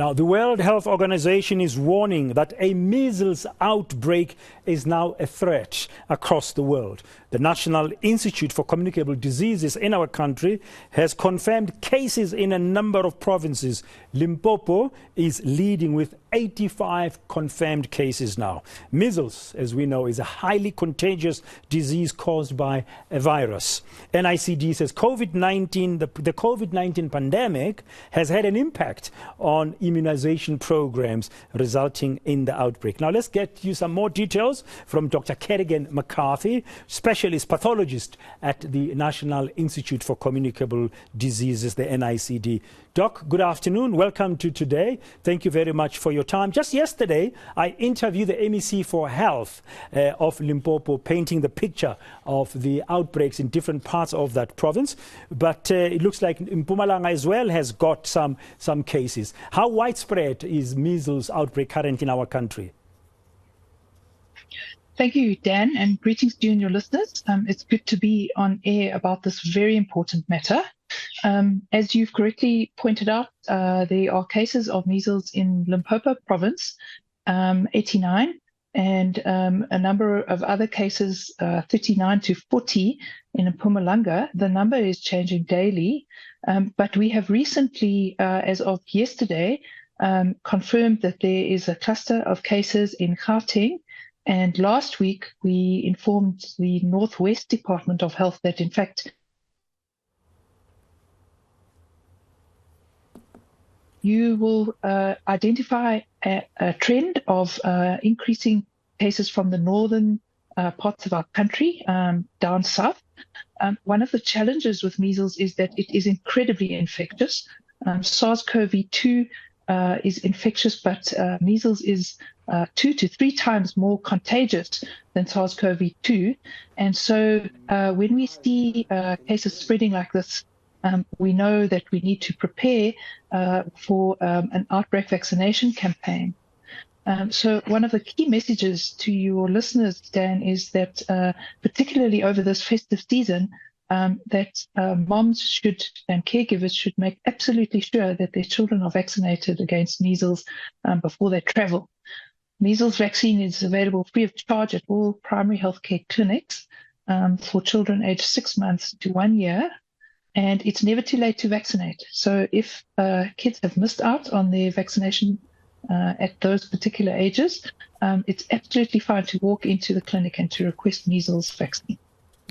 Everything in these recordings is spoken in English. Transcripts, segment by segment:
Now, the World Health Organization is warning that a measles outbreak is now a threat across the world. The National Institute for Communicable Diseases in our country has confirmed cases in a number of provinces. Limpopo is leading with 85 confirmed cases now. Measles, as we know, is a highly contagious disease caused by a virus. NICD says the COVID-19 pandemic has had an impact on immunization programs, resulting in the outbreak. Now, let's get you some more details from Dr. Kerrigan Mccarthy, specialist pathologist at the National Institute for Communicable Diseases, the NICD. Doc, good afternoon. Welcome to today. Thank you very much for your time. Just yesterday, I interviewed the MEC for Health of Limpopo, painting the picture of the outbreaks in different parts of that province. But it looks like Mpumalanga as well has got some cases. How widespread is measles outbreak currently in our country? Thank you, Dan, and greetings to you and your listeners. It's good to be on air about this very important matter. As you've correctly pointed out, there are cases of measles in Limpopo province, 89, and a number of other cases, 39 to 40 in Mpumalanga. The number is changing daily, but we have recently, as of yesterday, confirmed that there is a cluster of cases in Gauteng. And last week, we informed the Northwest Department of Health that, in fact, you will identify a trend of increasing cases from the northern parts of our country down south. One of the challenges with measles is that it is incredibly infectious. SARS-CoV-2 is infectious, but measles is 2 to 3 times more contagious than SARS-CoV-2. And so when we see cases spreading like this, we know that we need to prepare for an outbreak vaccination campaign. So one of the key messages to your listeners, Dan, is that particularly over this festive season, that moms should and caregivers should make absolutely sure that their children are vaccinated against measles before they travel. Measles vaccine is available free of charge at all primary healthcare clinics for children aged 6 months to 1 year, and it's never too late to vaccinate. So if kids have missed out on their vaccination at those particular ages, it's absolutely fine to walk into the clinic and to request measles vaccine.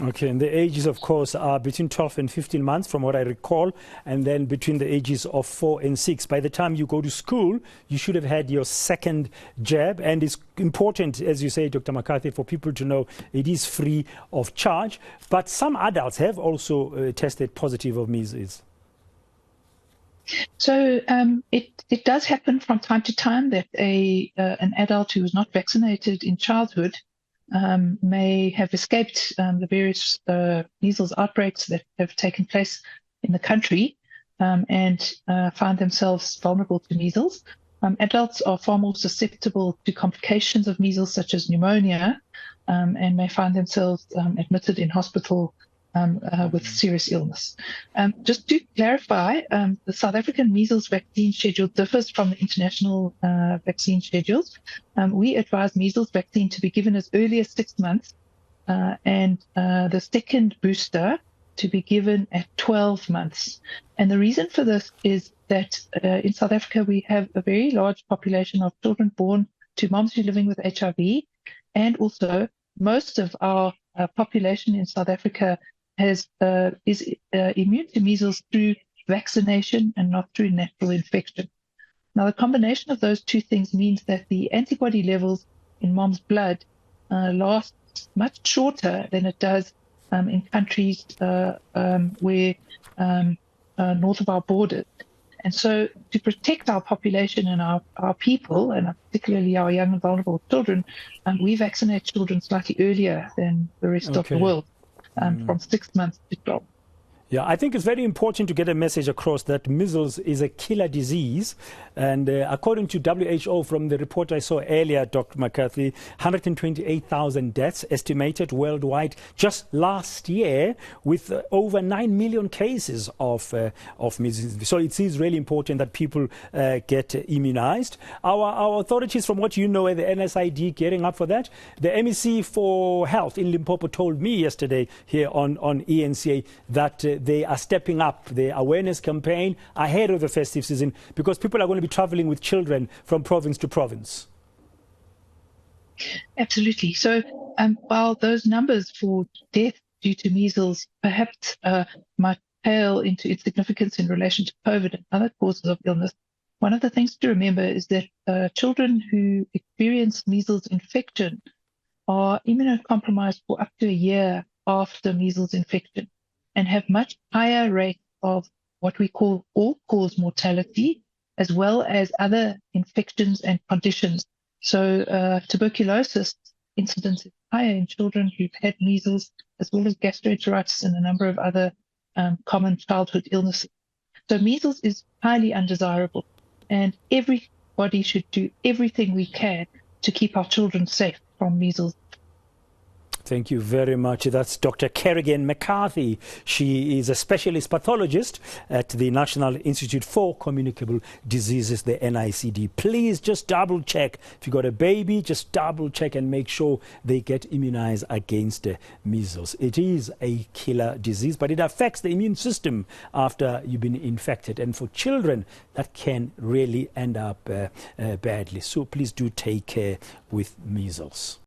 Okay, and the ages, of course, are between 12 and 15 months, from what I recall, and then between the ages of 4 and 6. By the time you go to school, you should have had your second jab, and it's important, as you say, Dr. McCarthy, for people to know it is free of charge, but some adults have also tested positive of measles. So it does happen from time to time that an adult who was not vaccinated in childhood may have escaped the various measles outbreaks that have taken place in the country and find themselves vulnerable to measles. Adults are far more susceptible to complications of measles, such as pneumonia, and may find themselves admitted in hospital with serious illness. Just to clarify, the South African measles vaccine schedule differs from the international vaccine schedules. We advise measles vaccine to be given as early as 6 months and the second booster to be given at 12 months. And the reason for this is that in South Africa, we have a very large population of children born to moms who are living with HIV. And also, most of our population in South Africa is immune to measles through vaccination and not through natural infection. Now, the combination of those two things means that the antibody levels in mom's blood last much shorter than it does in countries where north of our borders. And so to protect our population and our people, and particularly our young and vulnerable children, we vaccinate children slightly earlier than the rest of the world. From 6 months to 12. Yeah, I think it's very important to get a message across that measles is a killer disease. And according to WHO, from the report I saw earlier, Dr. McCarthy, 128,000 deaths estimated worldwide just last year, with over 9 million cases of measles. So it is really important that people get immunized. Our authorities, from what you know, the NSID gearing up for that. The MEC for Health in Limpopo told me yesterday here on ENCA that they are stepping up the awareness campaign ahead of the festive season, because people are going to be traveling with children from province to province. Absolutely. So while those numbers for death due to measles perhaps might pale into insignificance in relation to COVID and other causes of illness, one of the things to remember is that children who experience measles infection are immunocompromised for up to a year after measles infection, and have much higher rates of what we call all-cause mortality, as well as other infections and conditions. So tuberculosis incidence is higher in children who've had measles, as well as gastroenteritis and a number of other common childhood illnesses. So measles is highly undesirable, and everybody should do everything we can to keep our children safe from measles. Thank you very much. That's Dr. Kerrigan Mccarthy. She is a specialist pathologist at the National Institute for Communicable Diseases, the NICD. Please just double check. If you got a baby, just double check and make sure they get immunized against measles. It is a killer disease, but it affects the immune system after you've been infected. And for children, that can really end up badly. So please do take care with measles.